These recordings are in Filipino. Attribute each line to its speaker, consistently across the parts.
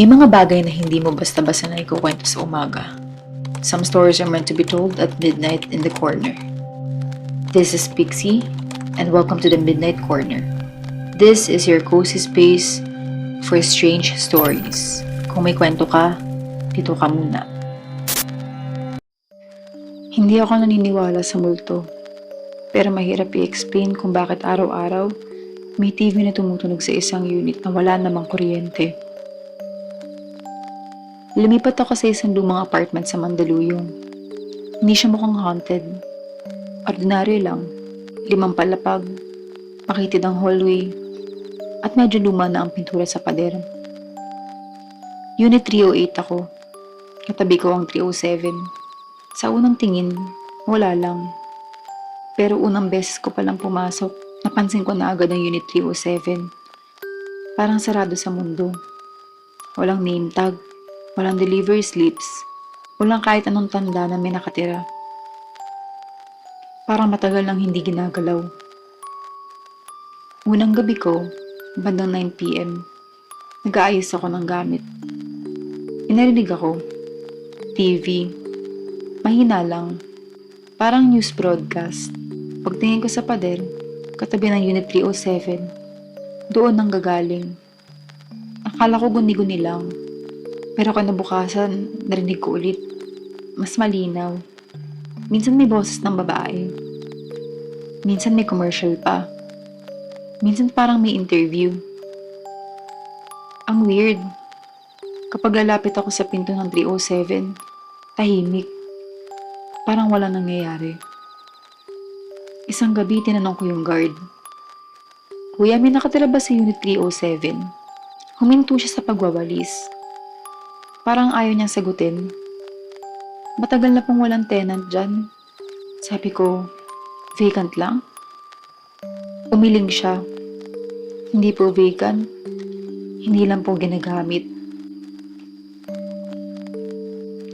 Speaker 1: May mga bagay na hindi mo basta-basta na ikukwento sa umaga. Some stories are meant to be told at midnight in the corner. This is Pixie, and welcome to the Midnight Corner. This is your cozy space for strange stories. Kung may kwento ka, dito ka muna. Hindi ako naniniwala sa multo, pero mahirap i-explain kung bakit araw-araw may TV na tumutunog sa isang unit na wala namang kuryente. Lumipat ako sa isang lumang apartment sa Mandaluyong. Hindi siya mukhang haunted. Ordinaryo lang. 5 palapag, makitid ang hallway, at medyo luma na ang pintura sa pader. Unit 308 ako. Katabi ko ang 307. Sa unang tingin, wala lang. Pero unang beses ko palang pumasok, napansin ko na agad ang Unit 307. Parang sarado sa mundo. Walang name tag. Walang delivery slips. Walang kahit anong tanda na may nakatira. Parang matagal nang hindi ginagalaw. Unang gabi ko, bandang 9 p.m., nag-aayos ako ng gamit. Inarinig ako. TV. Mahina lang. Parang news broadcast. Pagtingin ko sa pader, katabi ng Unit 307, doon nang gagaling. Akala ko guni-guni lang. Pero kinabukasan, narinig ko ulit. Mas malinaw. Minsan may boses ng babae. Minsan may commercial pa. Minsan parang may interview. Ang weird. Kapag lalapit ako sa pinto ng 307, tahimik. Parang wala nangyayari. Isang gabi, tinanong ko yung guard. Kuya, may nakatira ba sa Unit 307? Huminto siya sa pagwawalis. Parang ayaw niyang sagutin. Matagal na pong walang tenant dyan. Sabi ko, vacant lang? Umiling siya. Hindi po vacant. Hindi lang po ginagamit.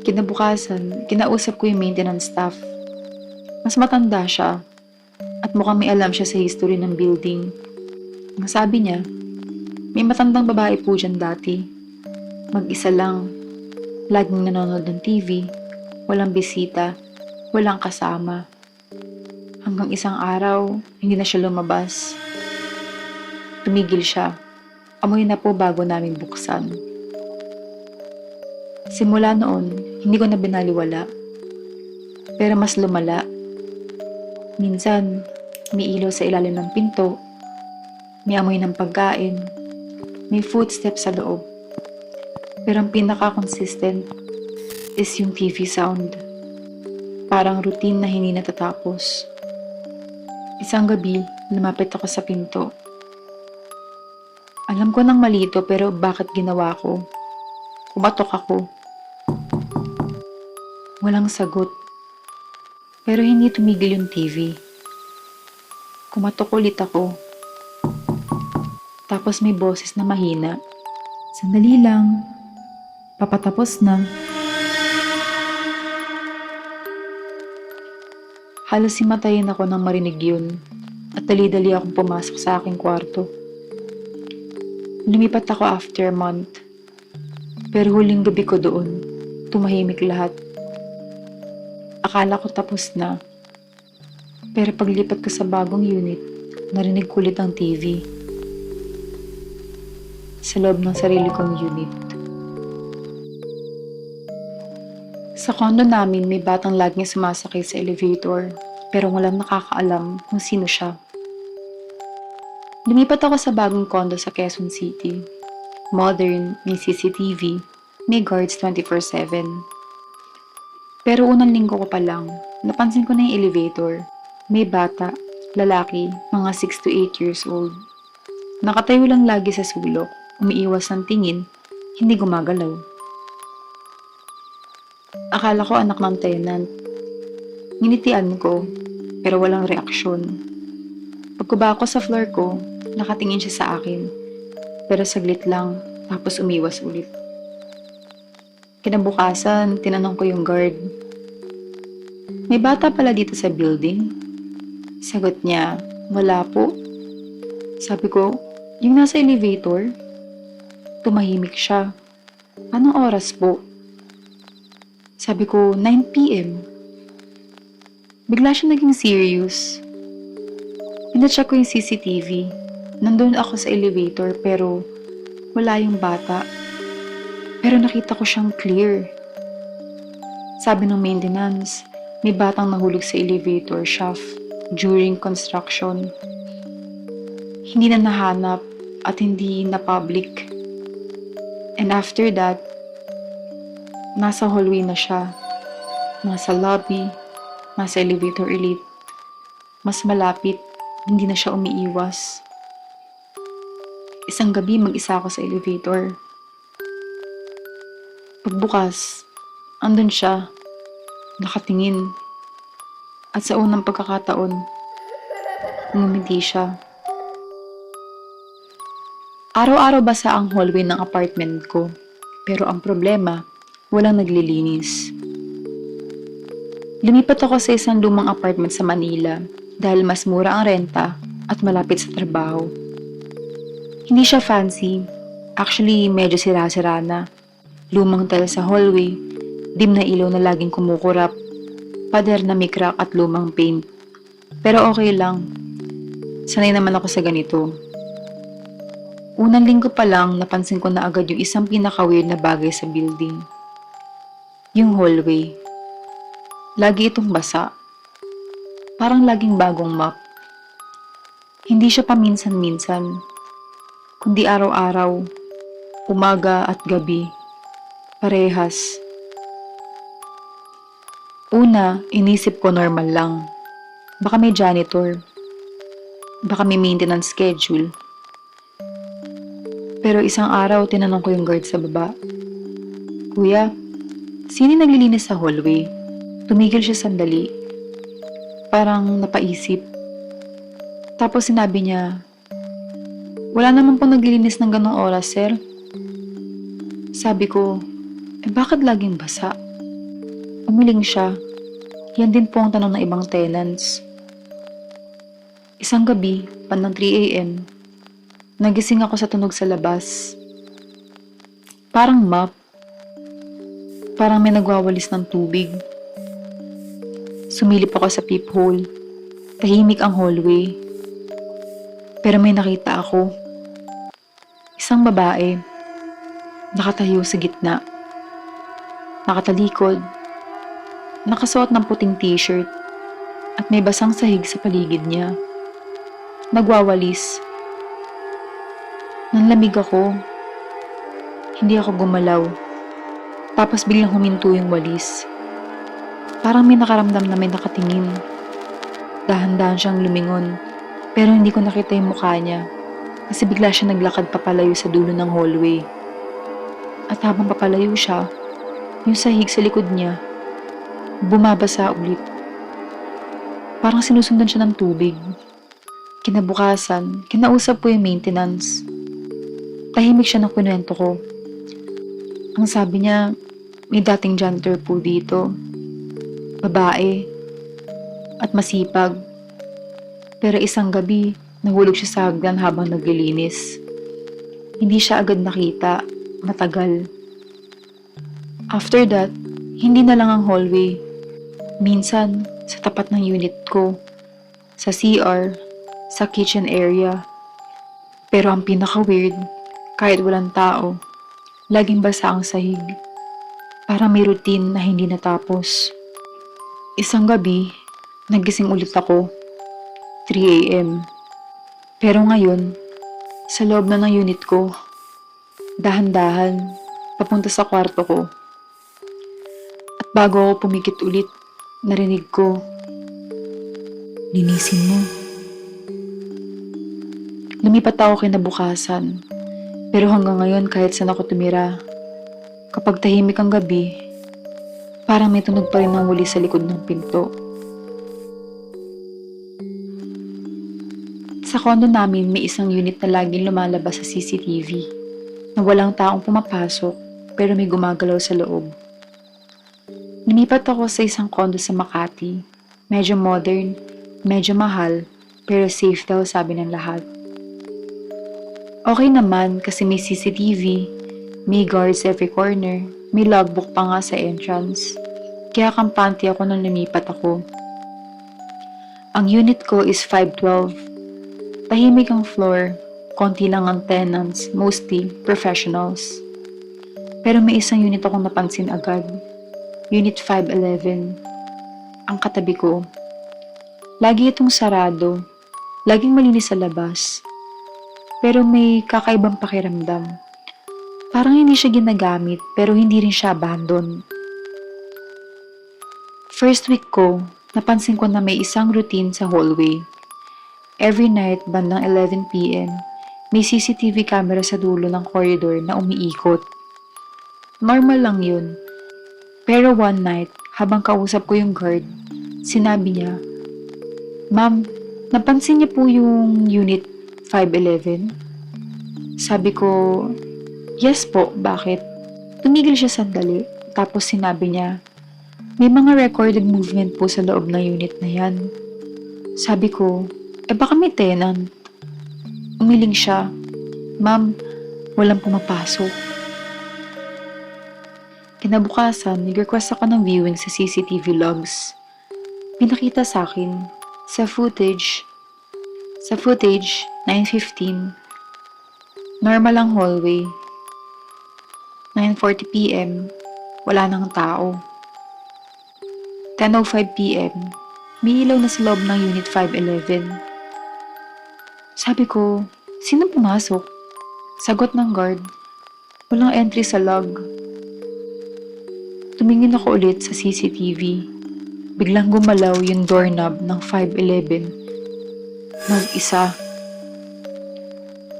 Speaker 1: Kinabukasan, kinausap ko yung maintenance staff. Mas matanda siya. At mukhang may alam siya sa history ng building. Ang sabi niya, may matandang babae po dyan dati. Mag-isa lang. Laging nanonood ng TV, walang bisita, walang kasama. Hanggang isang araw, hindi na siya lumabas. Tumigil siya. Amoy na po bago namin buksan. Simula noon, hindi ko na binaliwala. Pero mas lumala. Minsan, may ilaw sa ilalim ng pinto, may amoy ng pagkain, may footsteps sa loob. Pero ang pinaka-consistent is yung TV sound. Parang routine na hindi natatapos. Isang gabi, lumapit ako sa pinto. Alam ko nang mali ito, pero bakit ginawa ko? Kumatok ako. Walang sagot. Pero hindi tumigil yung TV. Kumatok ulit ako. Tapos may boses na mahina. Sandali lang. Papatapos na. Halos himatayin ako nang marinig yun at dali-dali akong pumasok sa aking kwarto. Lumipat ako after a month. Pero huling gabi ko doon, tumahimik lahat. Akala ko tapos na. Pero paglipat ko sa bagong unit, narinig ko ulit ang TV. Sa loob ng sarili kong unit. Sa condo namin, may batang laging sumasakay sa elevator, pero walang nakakaalam kung sino siya. Lumipat ako sa bagong condo sa Quezon City. Modern, may CCTV, may guards 24/7. Pero unang linggo ko pa lang, napansin ko na yung elevator. May bata, lalaki, mga 6 to 8 years old. Nakatayo lang lagi sa sulok, umiiwas ng tingin, hindi gumagalaw. Akala ko anak ng tenant. Nginitian ko, pero walang reaksyon. Pagkuba ko sa floor ko, nakatingin siya sa akin. Pero saglit lang, tapos umiwas ulit. Kinabukasan, tinanong ko yung guard. May bata pala dito sa building? Sagot niya, wala po. Sabi ko, yung nasa elevator? Tumahimik siya. Anong oras po? Sabi ko, 9 p.m. Bigla siya naging serious. Pinacheck ko yung CCTV. Nandun ako sa elevator pero wala yung bata. Pero nakita ko siyang clear. Sabi ng maintenance, may batang nahulog sa elevator shaft during construction. Hindi na nahanap at hindi na public. And after that, nasa hallway na siya. Nasa lobby, nasa elevator elite. Mas malapit, hindi na siya umiiwas. Isang gabi mag-isa ako sa elevator. Pagbukas, andun siya, nakatingin. At sa unang pagkakataon, ngumiti siya. Araw-araw basa ang hallway ng apartment ko. Pero ang problema, walang naglilinis. Lumipat ako sa isang lumang apartment sa Manila dahil mas mura ang renta at malapit sa trabaho. Hindi siya fancy. Actually, medyo sira-sira na. Lumang tile sa hallway, dim na ilaw na laging kumukurap, pader na may crack at lumang paint. Pero okay lang. Sanay naman ako sa ganito. Unang linggo pa lang, napansin ko na agad yung isang pinaka-weird na bagay sa building. Yung hallway. Lagi itong basa. Parang laging bagong map. Hindi siya paminsan-minsan, kundi araw-araw, umaga at gabi. Parehas. Una, inisip ko normal lang. Baka may janitor. Baka may maintenance schedule. Pero isang araw, tinanong ko yung guard sa baba. Kuya, sino naglilinis sa hallway? Tumigil siya sandali. Parang napaisip. Tapos sinabi niya, wala naman pong naglilinis ng ganong oras, sir. Sabi ko, bakit laging basa? Umiling siya. Yan din po ang tanong ng ibang tenants. Isang gabi, bandang 3 a.m., nagising ako sa tunog sa labas. Parang map. Parang may nagwawalis ng tubig. Sumilip ako sa peephole. Tahimik ang hallway. Pero may nakita ako. Isang babae. Nakatayo sa gitna. Nakatalikod. Nakasuot ng puting t-shirt. At may basang sahig sa paligid niya. Nagwawalis. Nanlamig ako. Hindi ako gumalaw. Tapos biglang huminto yung walis. Parang may nakaramdam na may nakatingin. Dahan-dahan siyang lumingon. Pero hindi ko nakita yung mukha niya. Kasi bigla siya naglakad papalayo sa dulo ng hallway. At habang papalayo siya, yung sahig sa likod niya, bumabasa ulit. Parang sinusundan siya ng tubig. Kinabukasan, kinausap ko yung maintenance. Tahimik siya ng kwento ko. Ang sabi niya, may dating janitor po dito. Babae. At masipag. Pero isang gabi, nahulog siya sa hagdan habang naglilinis. Hindi siya agad nakita. Matagal. After that, hindi na lang ang hallway. Minsan, sa tapat ng unit ko. Sa CR. Sa kitchen area. Pero ang pinaka-weird, kahit walang tao, laging basa ang sahig. Parang may routine na hindi natapos. Isang gabi, nagising ulit ako. 3 a.m. Pero ngayon, sa loob na ng unit ko, dahan-dahan, papunta sa kwarto ko. At bago ako pumikit ulit, narinig ko, linisin mo. Lumipat ako kinabukasan. Pero hanggang ngayon kahit saan ako tumira, kapag tahimik ang gabi, parang may tunog pa rin ng huli sa likod ng pinto. Sa condo namin may isang unit na laging lumalabas sa CCTV na walang taong pumapasok pero may gumagalaw sa loob. Lumipat ako sa isang condo sa Makati. Medyo modern, medyo mahal, pero safe daw sabi ng lahat. Okay naman kasi may CCTV, May guards every corner. May logbook pa nga sa entrance. Kaya kampante ako nung lumipat ako. Ang unit ko is 512. Tahimik ang floor. Konti lang ang tenants, mostly professionals. Pero may isang unit akong napansin agad. Unit 511. Ang katabi ko. Lagi itong sarado. Laging malinis sa labas. Pero may kakaibang pakiramdam. Parang hindi siya ginagamit pero hindi rin siya abandon. First week ko, napansin ko na may isang routine sa hallway. Every night, bandang 11 p.m., may CCTV camera sa dulo ng corridor na umiikot. Normal lang yun. Pero one night, habang kausap ko yung guard, sinabi niya, "Ma'am, napansin niyo po yung unit 511? Sabi ko, "Yes po, bakit?" Tumigil siya sandali, tapos sinabi niya, "May mga recorded movement po sa loob ng unit na yan." Sabi ko, baka may tenant. Umiling siya, "Ma'am, walang pumapasok." Kinabukasan, nag-request ako ng viewing sa CCTV logs. Pinakita sa akin, sa footage, 9:15, normal ang hallway. 9:40 p.m., wala nang tao. 10:05 p.m., may ilaw na sa loob ng Unit 511. Sabi ko, "Sino pumasok?" Sagot ng guard, "Walang entry sa log." Tumingin ako ulit sa CCTV. Biglang gumalaw yung doorknob ng 511. Mag-isa.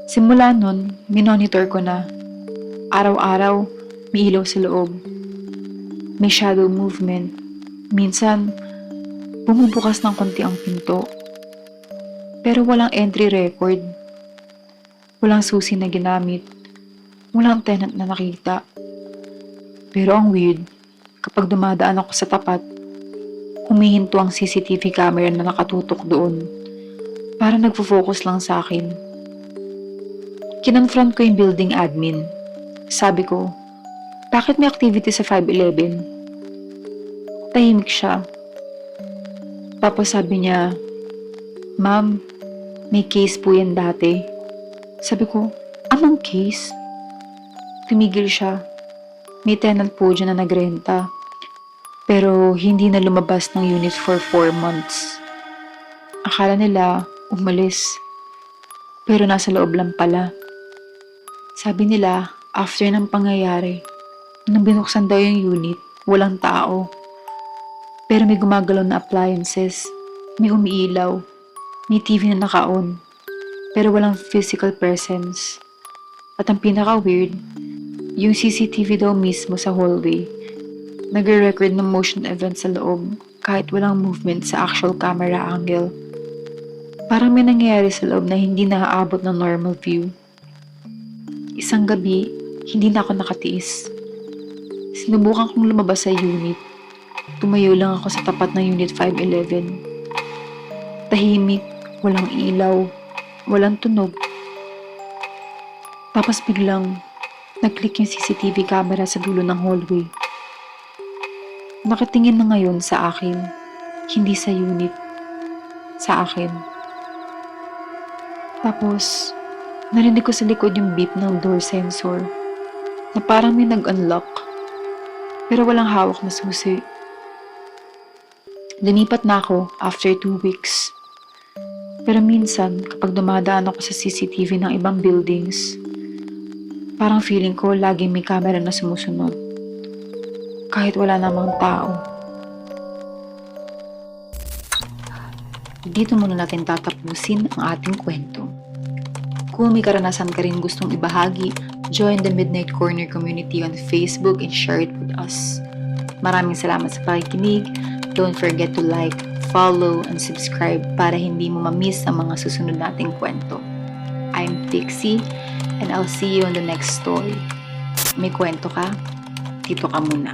Speaker 1: Simula nun, minonitor ko na. Araw-araw, may ilaw sa loob. May shadow movement. Minsan, bumubukas ng konti ang pinto. Pero walang entry record. Walang susi na ginamit. Walang tenant na nakita. Pero ang weird, kapag dumadaan ako sa tapat, humihinto ang CCTV camera na nakatutok doon. Para nagfo-focus lang sa akin. Kinonfront ko yung building admin. Sabi ko, "Bakit may activity sa 511? Tahimik siya. Tapos sabi niya, "Ma'am, may case po yan dati." Sabi ko, "Anong case?" Tumigil siya. May tenant po dyan na nagrenta. Pero hindi na lumabas ng unit for 4 months. Akala nila umalis. Pero nasa loob lang pala. Sabi nila, after ng pangyayari, nung binuksan daw yung unit, walang tao. Pero may gumagalaw na appliances, may umiilaw, may TV na naka-on, pero walang physical presence. At ang pinaka-weird, yung CCTV daw mismo sa hallway, nagre-record ng motion event sa loob kahit walang movement sa actual camera angle. Parang may nangyayari sa loob na hindi naaabot ng normal view. Isang gabi, hindi na ako nakatiis. Sinubukan kong lumabas sa unit. Tumayo lang ako sa tapat ng Unit 511. Tahimik, walang ilaw, walang tunog. Tapos biglang, nag-click yung CCTV camera sa dulo ng hallway. Nakatingin na ngayon sa akin, hindi sa unit, sa akin. Tapos, narinig ko sa likod yung beep ng door sensor na parang may nag-unlock pero walang hawak na susi. Lumipat na ako after 2 weeks. Pero minsan, kapag dumadaan ako sa CCTV ng ibang buildings, parang feeling ko laging may camera na sumusunod. Kahit wala namang tao. Dito muna natin tatapusin ang ating kwento. Kung may karanasan ka rin gustong ibahagi, join the Midnight Corner community on Facebook and share it with us. Maraming salamat sa pakikinig. Don't forget to like, follow, and subscribe para hindi mo ma-miss ang mga susunod nating kwento. I'm Pixie, and I'll see you on the next story. May kwento ka? Dito ka muna.